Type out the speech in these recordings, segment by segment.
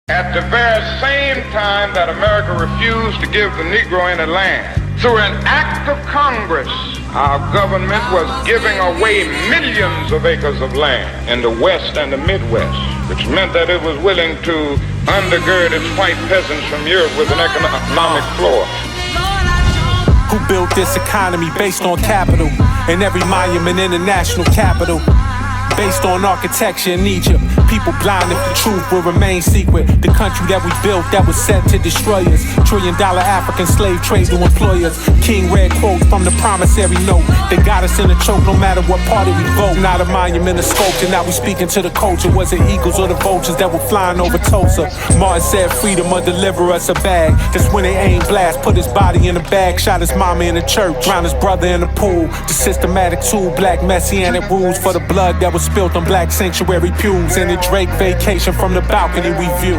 At the very same time that America refused to give the Negro any land, through an act of Congress, our government was giving away millions of acres of land in the West and the Midwest, which meant that it was willing to undergird its white peasants from Europe with an economic floor. Who built this economy based on capital, and every monument in the national capital based on architecture in Egypt? People blind if the truth will remain secret. The country that we built that was set to destroy us. $1 trillion African slave trade to employers. King read quotes from the Promissory Note. They got us in a choke no matter what party we vote. Not a monument of sculpture, now we speaking to the culture. Was it eagles or the vultures that were flying over Tulsa? Martin said freedom or deliver us a bag. That's when they aimed blast, put his body in a bag. Shot his mama in the church, drowned his brother in the pool. The systematic tool, black messianic rules for the blood that was spilled on black sanctuary pews. And the Drake vacation from the balcony we view.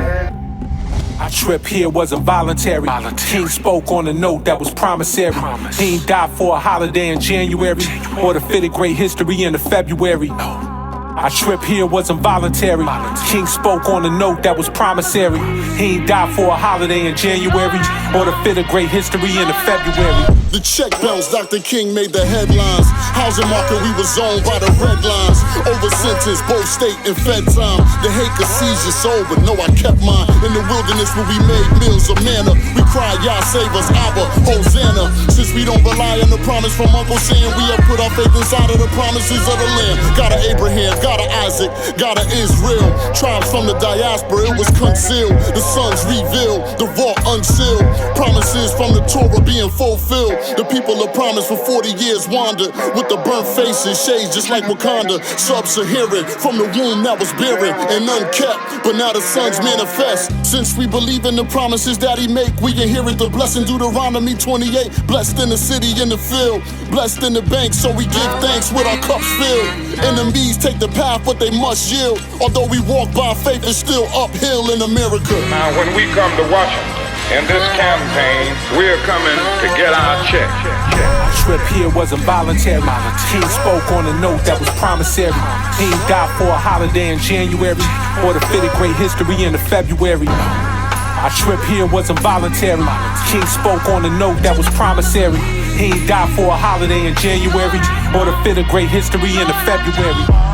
Our trip here wasn't voluntary. King spoke on a note that was promissory. He ain't died for a holiday in January or to fit a great history in the February. Our trip here wasn't voluntary. King spoke on a note that was promissory. He ain't died for a holiday in January or to fit a great history in the February. The check bounce, Dr. King made the headlines. Housing market, we was owned by the red lines. Over sentence, both state and fed time. The hate could seize your soul, but no, I kept mine. In the wilderness where we made meals of manna, we cried, Yah save us, Abba, Hosanna. Since we don't rely on the promise from Uncle Sam, we have put our faith inside of the promises of the land. Got an Abraham, got an Isaac, got an Israel. Tribes from the diaspora, it was concealed. The sons revealed, the vault unsealed. Promises from the Torah being fulfilled. The people of promise for 40 years wandered with the burnt faces, shades just like Wakanda. Sub-Saharan, from the womb that was barren and unkept, but now the sons manifest. Since we believe in the promises that he make, we inherit the blessing. Deuteronomy 28. Blessed in the city, in the field, blessed in the bank, so we give thanks with our cups filled. Enemies take the path, but they must yield. Although we walk by faith, it's still uphill in America. Now, when we come to Washington, in this campaign, we're coming to get our check. Our trip here wasn't voluntary. King spoke on a note that was promissory. He ain't died for a holiday in January or to fit a great history in the February. Our trip here wasn't voluntary. King spoke on a note that was promissory. He ain't died for a holiday in January or to fit a great history in the February.